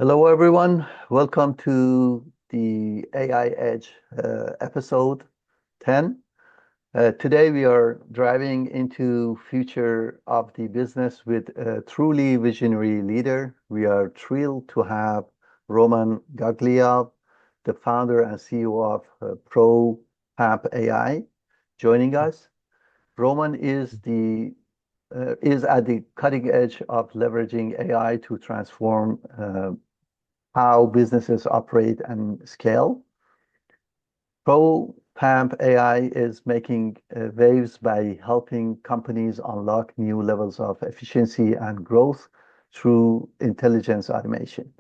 Hello, everyone. Welcome to the AI Edge episode 10. Today, we are driving into future of the business with a truly visionary leader. We are thrilled to have Roman Gagliev, the founder and CEO of ProPamp AI, joining us. Roman is at the cutting edge of leveraging AI to transform how businesses operate and scale. ProPamp AI is making waves by helping companies unlock new levels of efficiency and growth through intelligence automation.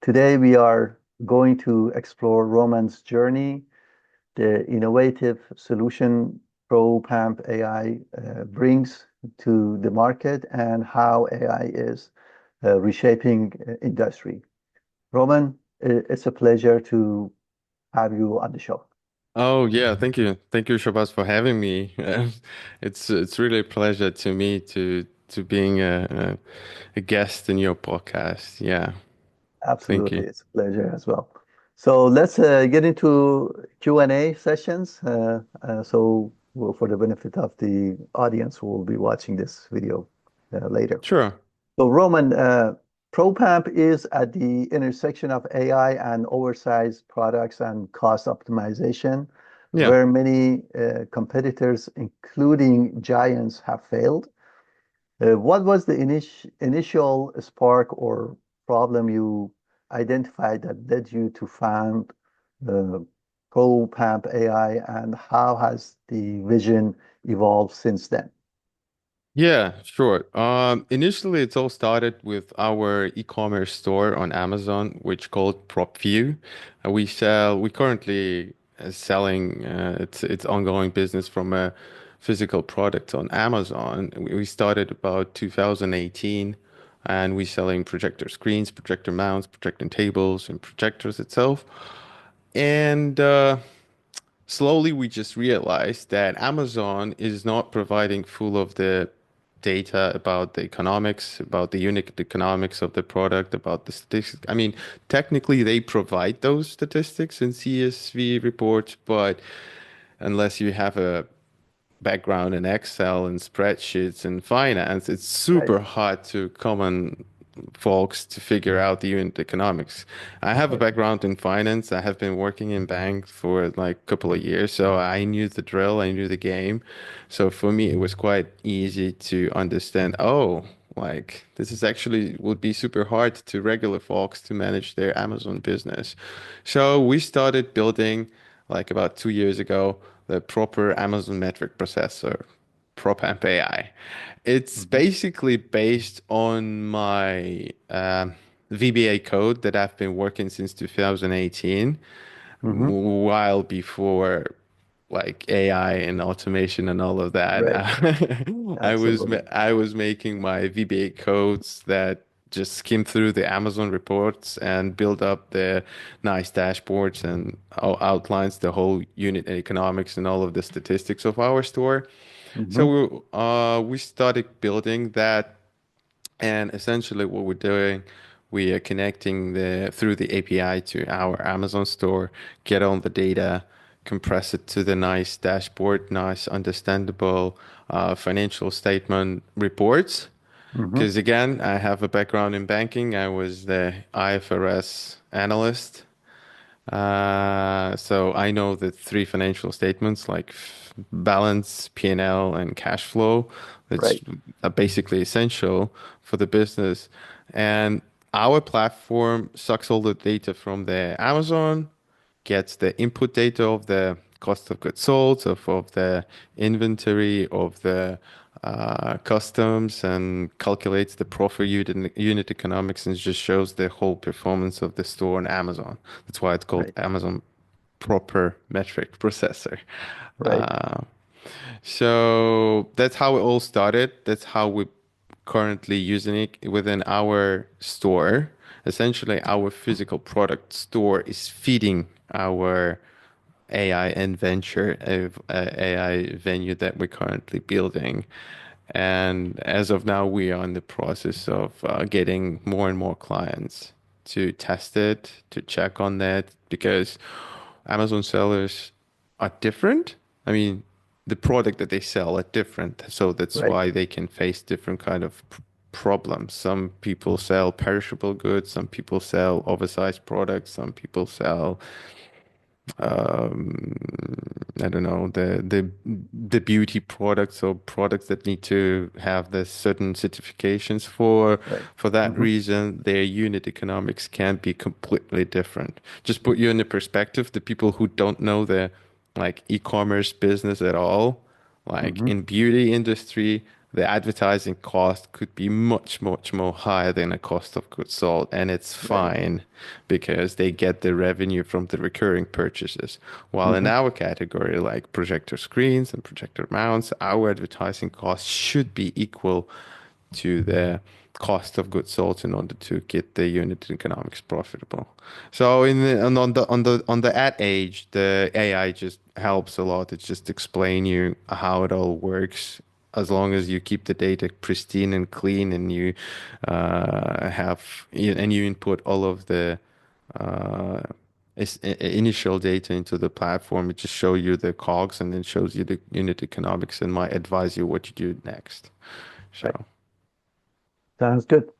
Today, we are going to explore Roman's journey, the innovative solution ProPamp AI brings to the market, and how AI is reshaping industry. Roman, it's a pleasure to have you on the show. Oh yeah, thank you. Thank you, Shabazz, for having me. It's really a pleasure to me to being a guest in your podcast. Yeah, thank Absolutely, you. it's a pleasure as well. So let's get into Q&A sessions. For the benefit of the audience who will be watching this video later. Sure. So Roman, ProPamp is at the intersection of AI and oversized products and cost optimization, Yeah. where many competitors, including giants, have failed. What was the initial spark or problem you identified that led you to found uh, ProPamp AI, and how has the vision evolved since then? Yeah, sure. Initially, it's all started with our e-commerce store on Amazon, which called PropView. We currently selling its ongoing business from a physical product on Amazon. We started about 2018, and we selling projector screens, projector mounts, projector tables, and projectors itself. And slowly we just realized that Amazon is not providing full of the data about the economics, about the unit economics of the product, about the statistics. I mean, technically they provide those statistics in CSV reports, but unless you have a background in Excel and spreadsheets and finance, it's Right, super hard to common folks to figure out the unit economics. I have a right, background in finance. I have been working in bank for like a couple of years, so I knew the drill, I knew the game. So for me, it was quite easy to understand, oh, like this is actually would be super hard to regular folks to manage their Amazon business. So we started building like about 2 years ago the proper Amazon metric processor, Propamp AI. It's mhm, basically based on my VBA code that I've been working since 2018, mhm, while before like AI and automation and all of that. right, absolutely. I was making my VBA codes that just skim through the Amazon reports and build up the nice dashboards and outlines the whole unit economics and all of the statistics of our store. So Mhm, we started building that, and essentially what we're doing, we are connecting the through the API to our Amazon store, get all the data, compress it to the nice dashboard, nice understandable financial statement reports. mhm, Because again, I have a background in banking. I was the IFRS analyst. So I know the three financial statements like balance, P&L, and cash flow. That's right. basically essential for the business. And our platform sucks all the data from the Amazon, gets the input data of the cost of goods sold, of the inventory, of the customs, and calculates the profit unit economics and just shows the whole performance of the store on Amazon. That's why it's called Right, Amazon Proper Metric Processor. right. Uh, so that's how it all started. That's how we currently using it within our store. Essentially, our physical product store is feeding our AI and venture AI venue that we're currently building. And as of now, we are in the process of getting more and more clients. to test it, to check on that, because Amazon sellers are different. I mean, the product that they sell are different, so that's Right. why they can face different kind of problems. Some people sell perishable goods, some people sell oversized products, some people sell um, I don't know, the beauty products or products that need to have the certain certifications Right. for that Hmm. reason, their unit economics can be completely different. Just put you in the perspective, the people who don't know the like e-commerce business at all, like Hmm. in beauty industry, the advertising cost could be much, much more higher than a cost of goods sold, and it's Right. fine because they get the revenue from the recurring purchases. While in Hmm. our category, like projector screens and projector mounts, our advertising costs should be equal to the cost of goods sold in order to get the unit economics profitable. So and on the ad age, the AI just helps a lot. It just explain you how it all works. As long as you keep the data pristine and clean, and you and you input all of the uh, initial data into the platform, it just shows you the cogs and then shows you the unit economics and might advise you what to do next. Right. So. Sounds good.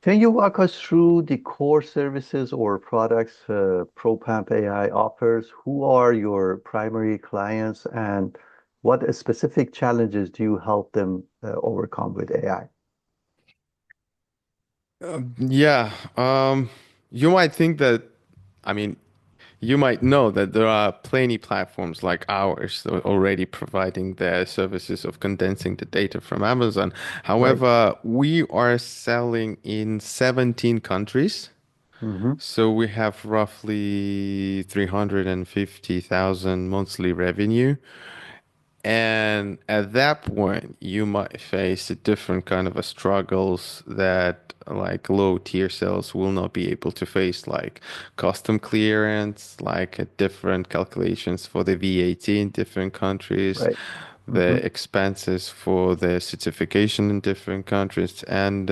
Can you walk us through the core services or products ProPamp AI offers? Who are your primary clients and what specific challenges do you help them overcome with AI? Yeah, you might think that, I mean, you might know that there are plenty platforms like ours that are already providing their services of condensing the data from Amazon. Right. However, we are selling in 17 countries. Hmm. So we have roughly 350,000 monthly revenue. And at that point, you might face a different kind of a struggles that like low tier sales will not be able to face, like custom clearance, like different calculations for the VAT in different countries, Right. the Hmm. expenses for the certification in different countries, and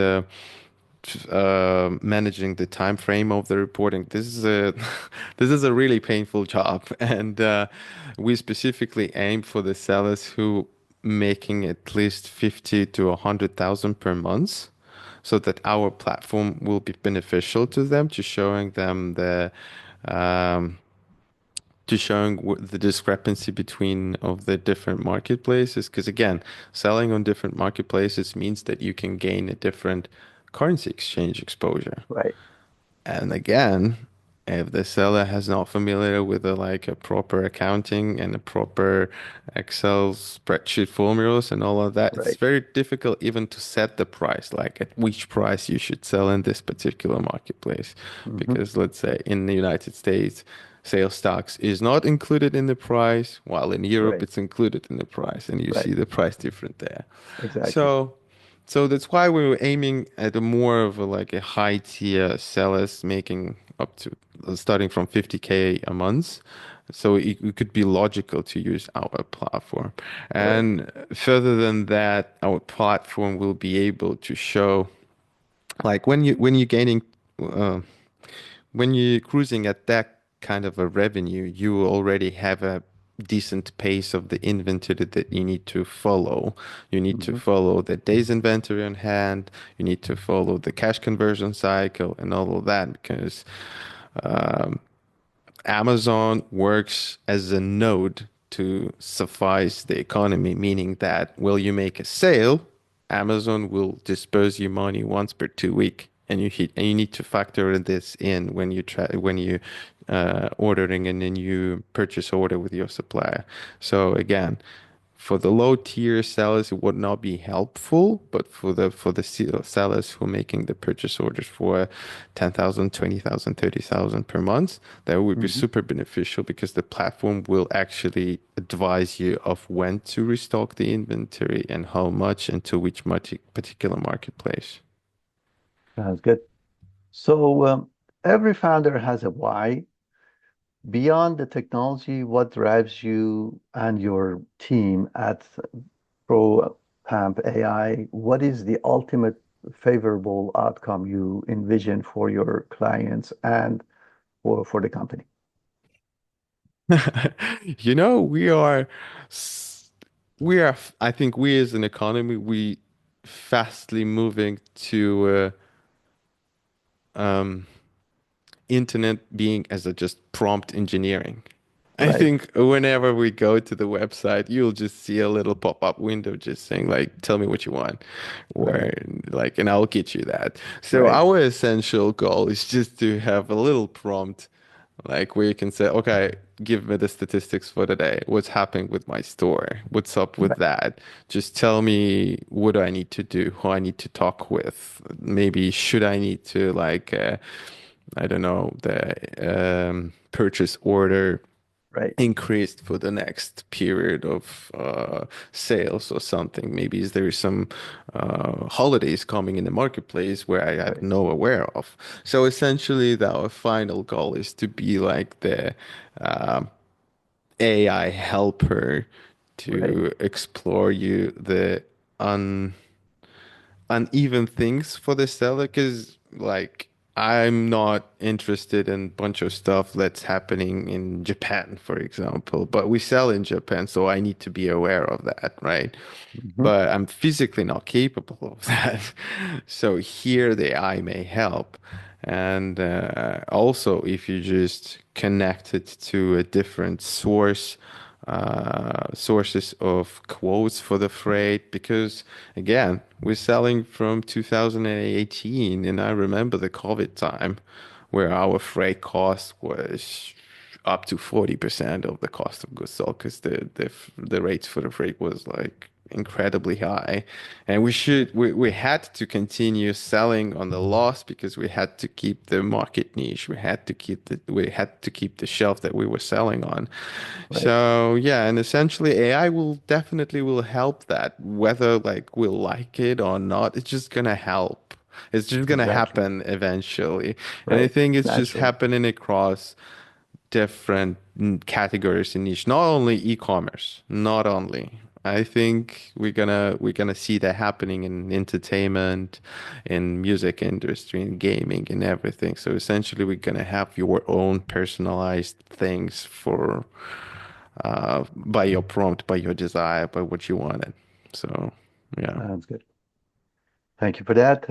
managing the time frame of the reporting. This is a this is a really painful job, and we specifically aim for the sellers who making at least 50 to 100,000 per month, so that our platform will be beneficial to them, to showing them um, the discrepancy between of the different marketplaces. Because again, selling on different marketplaces means that you can gain a different currency exchange exposure. Right. And again, if the seller has not familiar with like a proper accounting and a proper Excel spreadsheet formulas and all of that, it's Right. very difficult even to set the price, like at which price you should sell in this particular marketplace. Hmm. Because let's say in the United States, sales tax is not included in the price, while in Europe Right. it's included in the price, and you Right. see the price different there. Exactly. So that's why we were aiming at a more of a like a high tier sellers making up to starting from 50K a month. So it could be logical to use our platform. Right. And further than that, our platform will be able to show like when you're gaining uh, when you're cruising at that kind of a revenue, you already have a decent pace of the inventory that you need to follow. You need to Hmm. follow the days inventory on hand. You need to follow the cash conversion cycle and all of that because Amazon works as a node to suffice the economy, meaning that will you make a sale, Amazon will disperse you money once per 2 week, and you need to factor this in when you try when you ordering and then you purchase order with your supplier. So again, for the low tier sellers, it would not be helpful, but for the sellers who are making the purchase orders for 10,000, 20,000, 30,000 per month, that would be Hmm. super beneficial because the platform will actually advise you of when to restock the inventory and how much and to which particular marketplace. Sounds good. So every founder has a why. Beyond the technology, what drives you and your team at ProPamp AI? What is the ultimate favorable outcome you envision for your clients and for the company? You know, s- I think we as an economy, we fastly moving to um, internet being as a just prompt engineering. I Right, think whenever we go to the website, you'll just see a little pop-up window just saying like, tell me what you want, or right, like, and I'll get you that. So right, our essential goal is just to have a little prompt like where you can say, okay, give me the statistics for the day. What's happening with my store? What's up with right, that? Just tell me what I need to do, who I need to talk with. Maybe should I need to like, I don't know, the purchase order right, increased for the next period of sales or something. Maybe is there some holidays coming in the marketplace where I have right, no aware of. So essentially, our final goal is to be like the uh, AI helper right. to explore you the un uneven things for the seller because like I'm not interested in bunch of stuff that's happening in Japan, for example, but we sell in Japan, so I need to be aware of that, right? Mhm. But I'm physically not capable of that. So here the AI may help. And also, if you just connect it to a different sources of quotes for the freight, because again, we're selling from 2018, and I remember the COVID time where our freight cost was up to 40% of the cost of goods sold because the rates for the freight was like incredibly high, and we had to continue selling on the loss because we had to keep the market niche, we had to keep the shelf that we were selling on. Right. So yeah, and essentially AI will definitely will help that, whether like we'll like it or not. It's just gonna help. It's just gonna Exactly. happen eventually. And I Right. think it's just Naturally. happening across different categories in niche, not only e-commerce, not only. I think we're gonna see that happening in entertainment, in music industry, in gaming, and everything. So essentially, we're gonna have your own personalized things for by your prompt, by your desire, by what you wanted. So yeah. Sounds good. Thank you for that.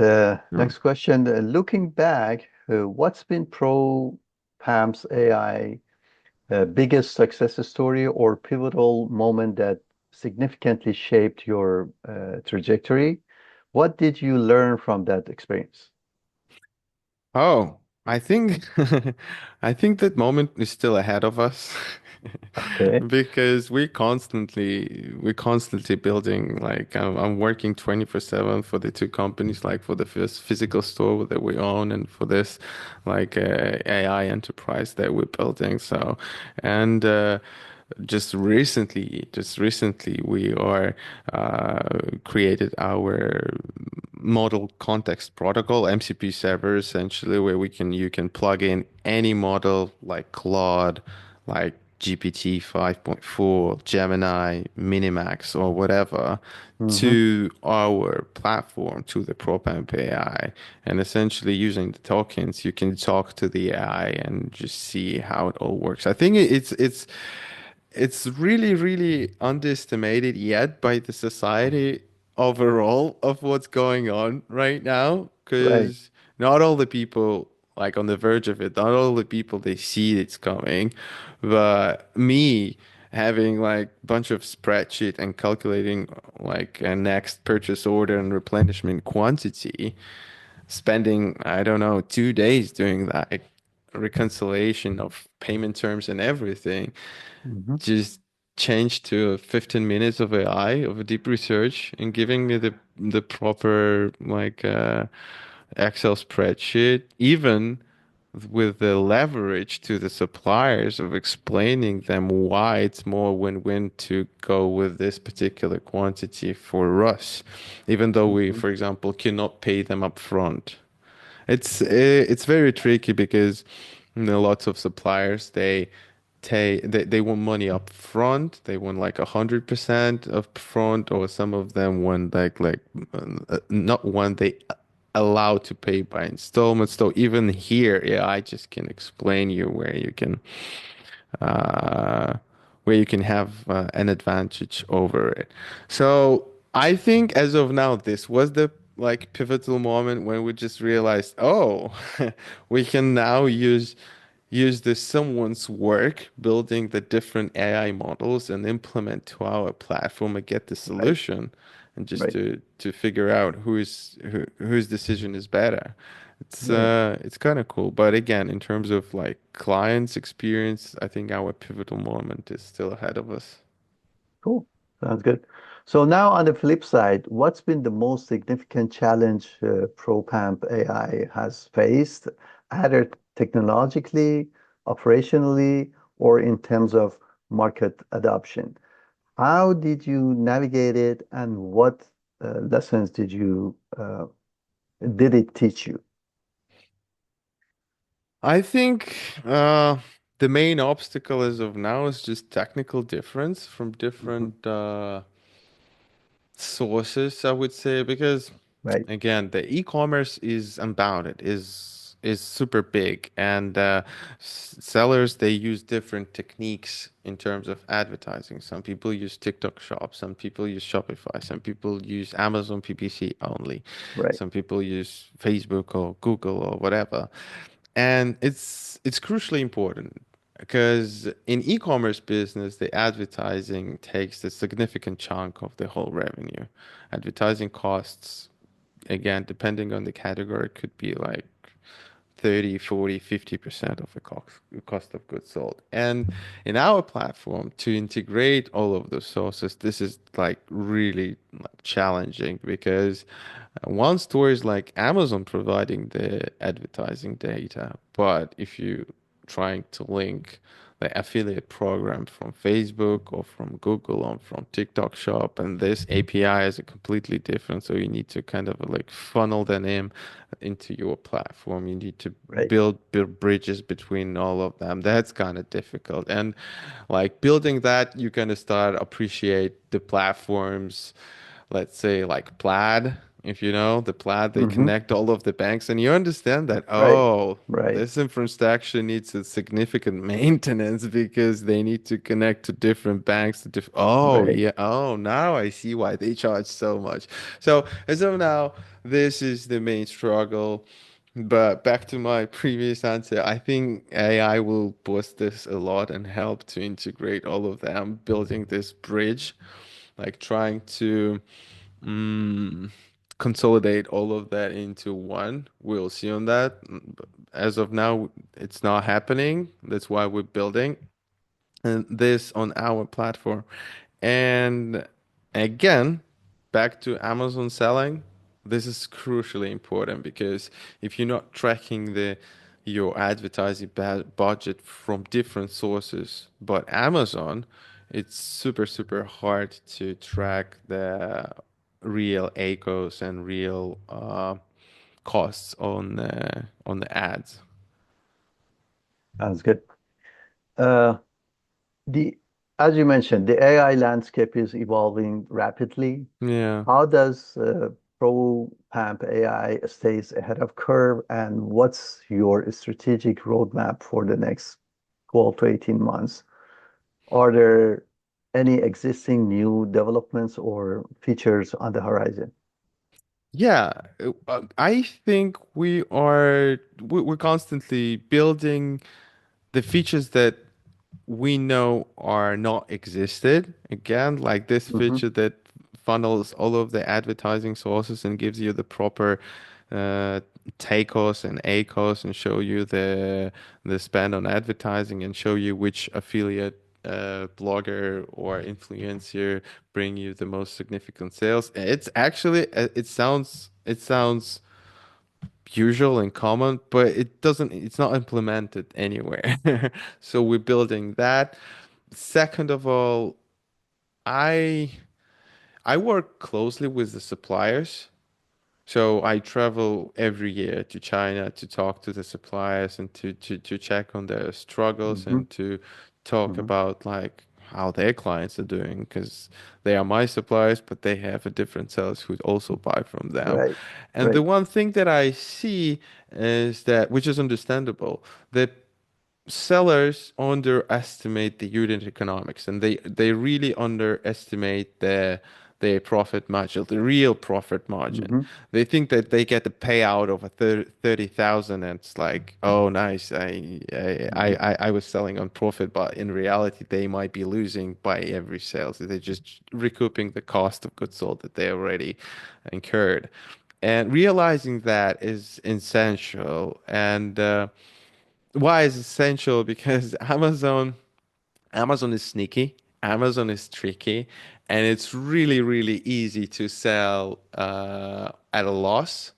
Sure. Next question. Looking back, what's been PAM's AI biggest success story or pivotal moment that significantly shaped your trajectory? What did you learn from that experience? Oh, I think I think that moment is still ahead of us Okay. because we're constantly building like I'm working 24/7 for the two companies, like for the physical store that we own and for this like AI enterprise that we're building. So and just recently we are created our model context protocol MCP server essentially where we can you can plug in any model like Claude, like GPT 5.4, Gemini, Minimax or whatever Hmm. to our platform, to the Propamp AI. And essentially using the tokens, you can talk to the AI and just see how it all works. I think it's really, really underestimated yet by the society overall of what's going on right now. Right. Because not all the people like on the verge of it, not all the people they see it's coming, but me having like bunch of spreadsheet and calculating like a next purchase order and replenishment quantity, spending I don't know 2 days doing that like, reconciliation of payment terms and everything Hmm. just changed to 15 minutes of AI of a deep research and giving me the proper like Excel spreadsheet, even with the leverage to the suppliers of explaining them why it's more win-win to go with this particular quantity for us, even though we, Hmm. for example, cannot pay them up front. It's very tricky because lots of suppliers they they want money up front. They want like 100% up front, or some of them want not one they allow to pay by installments. So even here, yeah, I just can explain you uh, where you can have an advantage over it. So I think as of now, this was the like pivotal moment when we just realized, oh, we can now use this someone's work building the different AI models and implement to our platform and get the Right, solution and just right, to figure out whose decision is better. right. It's kind of cool. But again, in terms of like clients experience, I think our pivotal moment is still ahead of us. Cool. Sounds good. So now on the flip side, what's been the most significant challenge ProPamp AI has faced, either technologically, operationally, or in terms of market adoption? How did you navigate it, and what lessons did it teach you? I think the main obstacle as of now is just technical difference from Mhm. different sources, I would say, because Right, again, the e-commerce is unbounded, is super big, and sellers they use different techniques in terms of advertising. Some people use TikTok Shop, some people use Shopify, some people use Amazon PPC only, right, some people use Facebook or Google or whatever. And it's crucially important because in e-commerce business, the advertising takes a significant chunk of the whole revenue. Advertising costs, again, depending on the category, could be like 30, 40, 50% of the cost of goods sold. And in our platform, to integrate all of those sources, this is like really like challenging because one story is like Amazon providing the advertising data, but if you trying to link the affiliate program from Facebook or from Google or from TikTok Shop, and this API is a completely different, so you need to kind of like funnel them in into your platform. You need to right. build bridges between all of them. That's kind of difficult, and like building that, you kind of start appreciate the platforms, let's say like Plaid, if you know the Plaid, they Hmm. connect all of the banks, and you understand that, Right, oh, right, this infrastructure needs a significant maintenance because they need to connect to different banks. Oh, right. yeah. Oh, now I see why they charge so much. So as of now, this is the main struggle. But back to my previous answer, I think AI will boost this a lot and help to integrate all of them, building this bridge, like trying to mm, consolidate all of that into one. We'll see on that. But as of now, it's not happening. That's why we're building and this on our platform. And again, back to Amazon selling, this is crucially important because if you're not tracking the your advertising budget from different sources, but Amazon, it's super hard to track the real ACOs and real costs on the ads. Sounds good. Uh, the as you mentioned, the AI landscape is evolving rapidly. Yeah. How does ProPamp AI stays ahead of curve, and what's your strategic roadmap for the next 12 to 18 months? Are there any existing new developments or features on the horizon? Yeah, I think we're constantly building the features that we know are not existed. Again, like this Hmm. feature that funnels all of the advertising sources and gives you the proper uh, TACoS and ACoS and show you the spend on advertising and show you which affiliate blogger or influencer bring you the most significant sales. It's actually it sounds usual and common, but it's not implemented anywhere. So we're building that. Second of all, I I work closely with the suppliers. So I travel every year to China to talk to the suppliers and to check on their struggles Hmm. and to talk Hmm. about like how their clients are doing because they are my suppliers, but they have a different sellers who also buy from them. Right. And the Right. one thing that I see is that, which is understandable, that sellers underestimate the unit economics and they really underestimate their profit margin, the real profit margin. Hmm. They think that they get the payout of a 30,000 and it's like, oh, nice. Hmm. I was selling on profit, but in reality, they might be losing by every sale. So they're just recouping the cost of goods sold that they already incurred. And realizing that is essential. And why is essential? Because Amazon is sneaky, Amazon is tricky, and it's really, really easy to sell at a loss.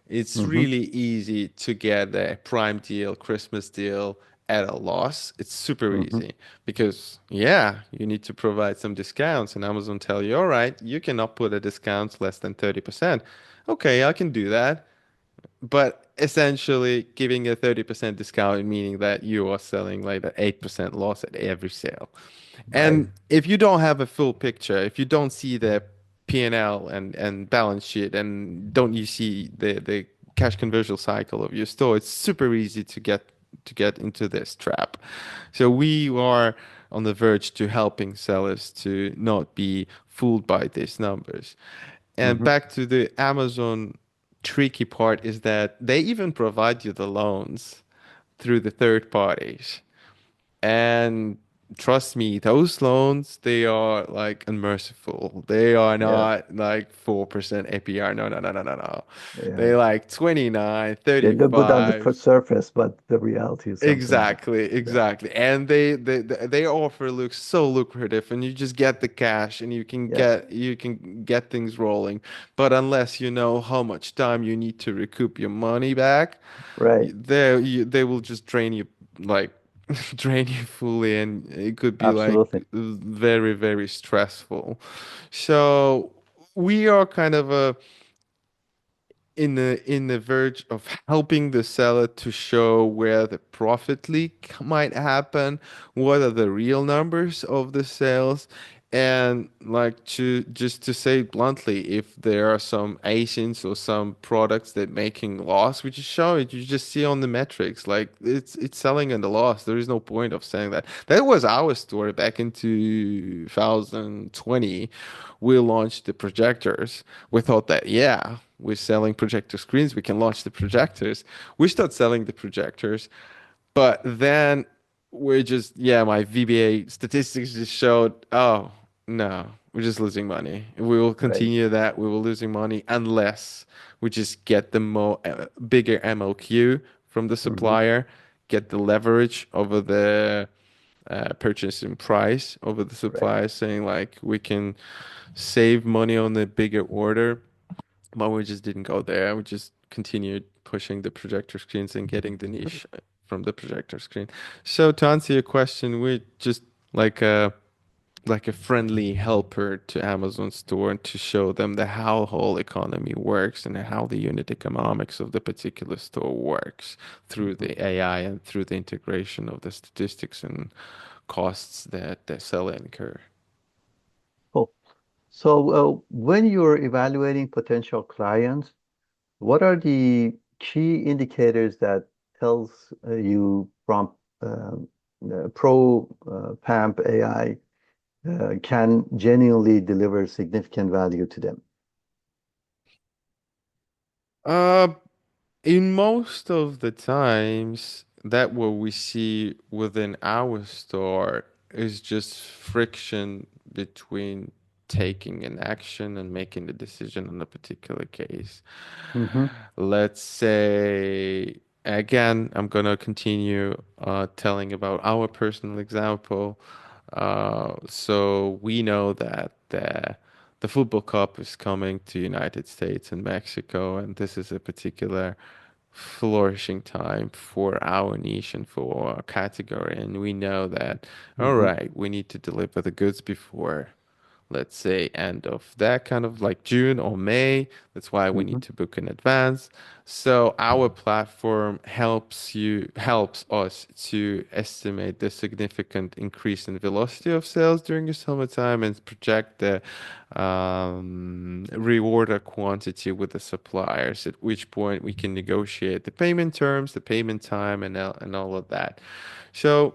It's Hmm. really easy to get a Prime deal, Christmas deal at a loss. It's super Hmm. easy because, yeah, you need to provide some discounts, and Amazon tell you, all right, you cannot put a discount less than 30%. Okay, I can do that. But essentially, giving a 30% discount, meaning that you are selling like an 8% loss at every sale. Right. And if you don't have a full picture, if you don't see the P&L and balance sheet, and don't you see the cash conversion cycle of your store, it's super easy to get into this trap. So we are on the verge to helping sellers to not be fooled by these numbers. And Hmm. back to the Amazon tricky part is that they even provide you the loans through the third parties. And trust me, those loans, they are like unmerciful. They are Yeah. not like 4% APR. No, no, no, no, no, no. Yeah. They like 29, They look good on the 35. surface, but the reality is something else. Exactly, Yeah. exactly. And they offer looks so lucrative and you just get the cash and Yeah. you can get things rolling. But unless you know how much time you need to recoup your money back, Right. they will just drain you like drain you fully and it could be like Absolutely. very, very stressful. So we are kind of a in the verge of helping the seller to show where the profit leak might happen, what are the real numbers of the sales, and like to just to say bluntly, if there are some Asians or some products that making loss, we just show it. You just see on the metrics, like it's selling at a loss. There is no point of saying that. That was our story back in 2020. We launched the projectors. We thought that, yeah, we're selling projector screens, we can launch the projectors. We start selling the projectors, but then we're just, yeah, my VBA statistics just showed, oh, no, we're just losing money. We will Right. continue that. We will losing money unless we just get the bigger MOQ from the Hmm. supplier, get the leverage over the purchasing price over the Right. supplier, saying like we can save money on the bigger order, but we just didn't go there. We just continued pushing the projector screens and getting the niche from the projector screen. So to answer your question, we're just like a friendly helper to Amazon store to show them the how whole economy works and how the unit economics of the particular store works through Hmm. the AI and through the integration of the statistics and costs that the seller incur. Cool. So, when you're evaluating potential clients, what are the key indicators that tells you from Pro PAMP AI can genuinely deliver significant value to them? Uh, in most of the times, that what we see within our store is just friction between taking an action and making the decision on a particular case. Hmm. Let's say, again, I'm gonna continue telling about our personal example. So we know that the football cup is coming to United States and Mexico, and this is a particular flourishing time for our niche and for our category. And we know that, all Hmm. right, we need to deliver the goods before let's say end of that kind of like June or May. That's why we need Hmm. to book in advance. So our platform helps us to estimate the significant increase in velocity of sales during the summertime and project the reorder quantity with the suppliers, at which point we can negotiate the payment terms, the payment time, and all of that. So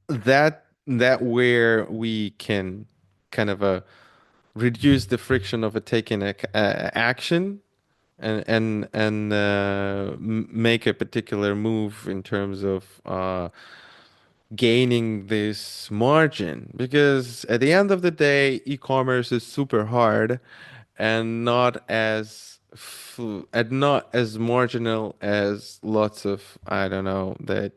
that where we can kind of reduce the friction of a taking action and make a particular move in terms of gaining this margin, because at the end of the day, e-commerce is super hard and not as marginal as lots of, I don't know, that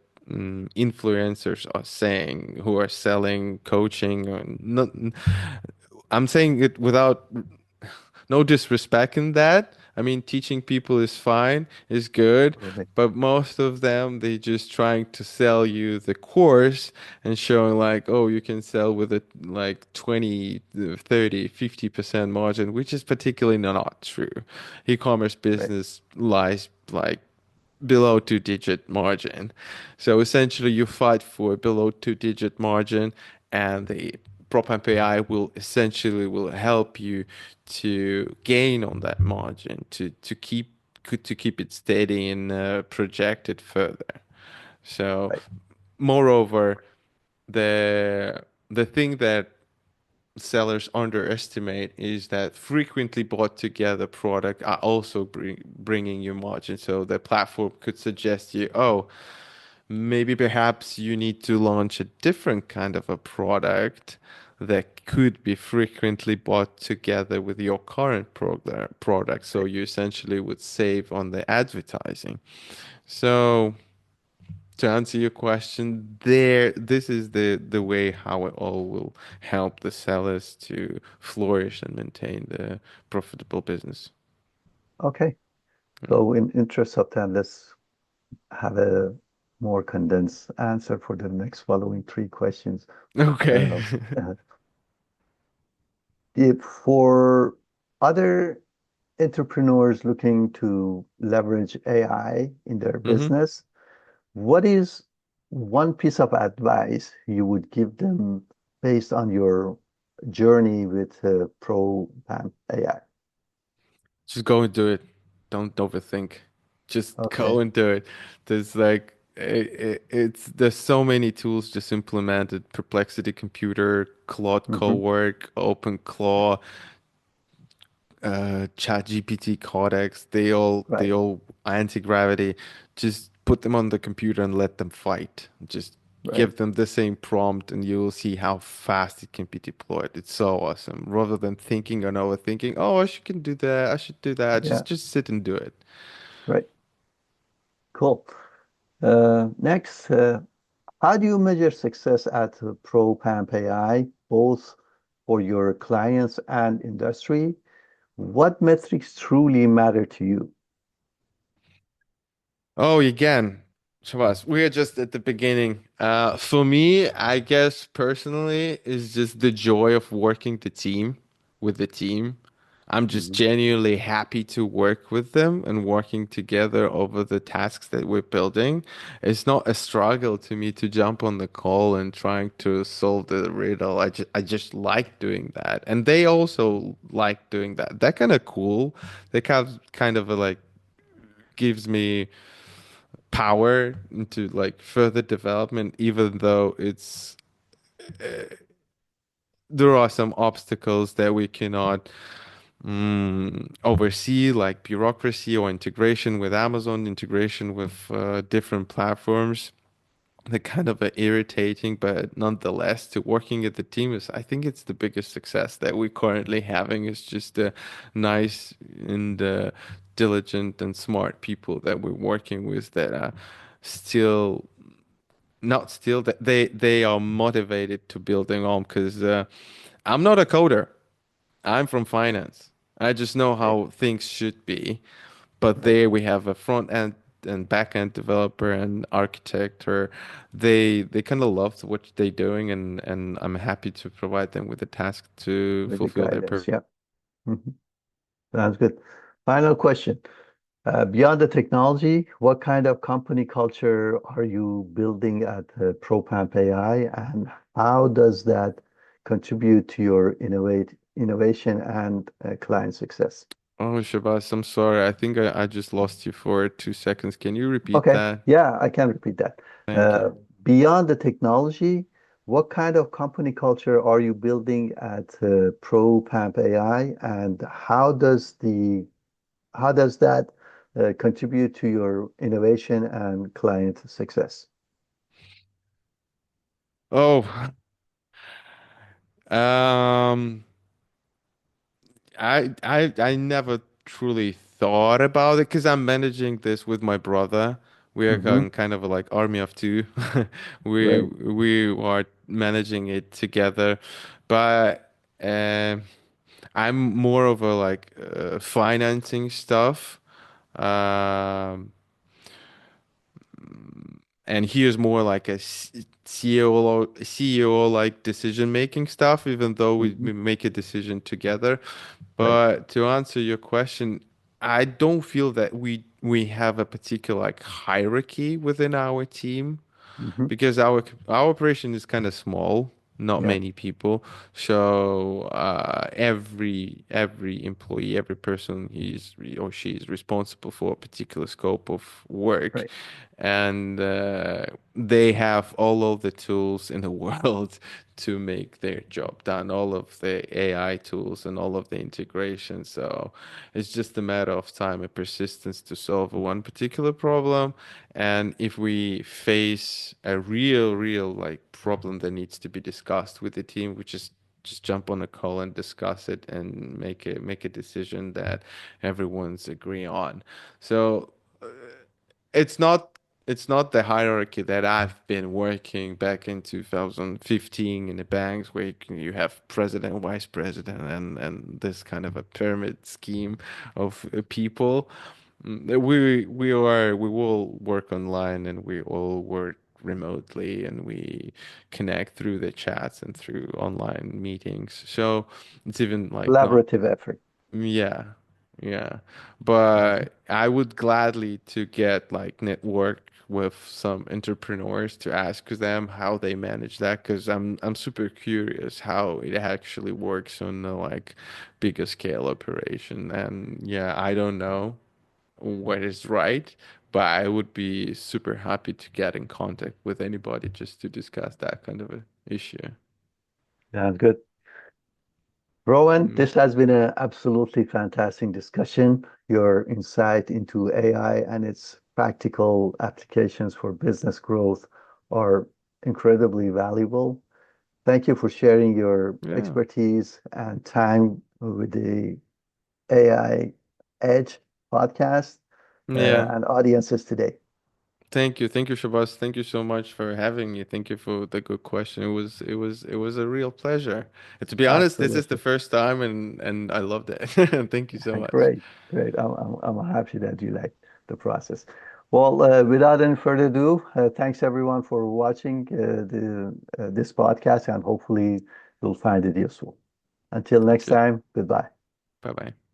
influencers are saying, who are selling coaching or not. I'm saying it without no disrespect in that. I mean, teaching people is fine, is good, Absolutely. but most of them, they just trying to sell you the course and showing like, oh, you can sell with a like 20, 30, 50% margin, which is particularly not true. E-commerce Right. business lies like below two-digit margin. So essentially, you fight for a below two-digit margin, and the Propamp AI will essentially will help you to gain on that margin to keep it steady and project it further. So, Right. moreover, the thing that sellers underestimate is that frequently bought together product are also bringing you margin. So the platform could suggest you, oh, maybe perhaps you need to launch a different kind of a product that could be frequently bought together with your current product. So Right. you essentially would save on the advertising. So to answer your question, this is the way how it all will help the sellers to flourish and maintain the profitable business. Okay. So in interest of time, let's have a more condensed answer for the next following three questions. Okay. Uh, uh, if for other entrepreneurs looking to leverage AI in their hmm business, what is one piece of advice you would give them based on your journey with Pro PAM AI? Just go and do it. Don't overthink. Just Okay. go and do it. There's like it's there's so many tools just implemented. Perplexity Computer, Claude Hmm. Cowork, OpenClaw, ChatGPT Codex, they Right. all anti-gravity. Just put them on the computer and let them fight. Just Right. give them the same prompt and you will see how fast it can be deployed. It's so awesome. Rather than thinking and overthinking, oh, can do that, I should do that. Yeah. Just sit and do it. Right. Cool. Next, how do you measure success at Pro PAM AI, both for your clients and industry? What metrics truly matter to you? Oh, again, Shabazz, we're just at the beginning. For me, I guess personally, is just the joy of working with the team. I'm just Hmm. genuinely happy to work with them and working together over the tasks that we're building. It's not a struggle to me to jump on the call and trying to solve the riddle. I just like doing that. And they also like doing that. That kind of cool. They kind of like gives me power into like further development, even though there are some obstacles that we cannot oversee, like bureaucracy or integration with Amazon, integration with different platforms. They're kind of irritating, but nonetheless, to working at the team is, I think it's the biggest success that we're currently having is just the nice and diligent and smart people that we're working with that are still not still that they are motivated to building on because I'm not a coder. I'm from finance. I just know Right. how things should be. But Right. there we have a front end and back-end developer and architect, or they kind of love what they're doing, and I'm happy to provide them with a task to With the fulfill their guidance. purpose. Yeah. Mhm. Sounds good. Final question. Beyond the technology, what kind of company culture are you building at ProPamp AI, and how does that contribute to your innovation and client success? Oh, Shabazz, I'm sorry. I think I just lost you for 2 seconds. Can you repeat Okay, that? yeah, I can repeat that. Thank Uh, you. Beyond the technology, what kind of company culture are you building at ProPamp AI, and how does that contribute to your innovation and client success? Oh, um, I never truly thought about it because I'm managing this with my brother. We are Hmm. kind of like army of two. We Great. we are managing it together, but I'm more of a like financing stuff. Um, and he is more like a CEO like decision making stuff, even though we Hmm. make a decision together. Great. But to answer your question, I don't feel that we have a particular like hierarchy within our team Hmm. because our operation is kind of small, not Yeah. many people. So every employee, every person he or she is responsible for a particular scope of work, Great. and they have all of the tools in the world to make their job done, all of the AI tools and all of the integration. So it's just a matter of time and persistence to solve one particular problem. And if we face a real like problem that needs to be discussed with the team, we just jump on a call and discuss it and make a decision that everyone's agree on. So it's not it's not the hierarchy that I've been working back in 2015 in the banks where you have president, vice president, and this kind of a pyramid scheme of people. We will work online and we all work remotely and we connect through the chats and through online meetings. So it's even like not Collaborative effort. yeah, yeah. Mhm. But I would gladly to get like network with some entrepreneurs to ask them how they manage that because I'm super curious how it actually works on the like bigger scale operation. And yeah, I don't know what is right, but I would be super happy to get in contact with anybody just to discuss that kind of a issue. Sounds good. Rowan, Mm, this has been an absolutely fantastic discussion. Your insight into AI and its practical applications for business growth are incredibly valuable. Thank you for sharing your yeah. expertise and time with the AI Edge podcast Yeah. and audiences today. Thank you. Thank you, Shabazz. Thank you so much for having me. Thank you for the good question. It was a real pleasure. And to be honest, this is the Absolutely. first time and I loved it. Thank you so much. Great, great. I'm happy that you like the process. Well, without any further ado, thanks everyone for watching this podcast, and hopefully you'll find it useful. Until Thank next you. time, goodbye. Bye bye.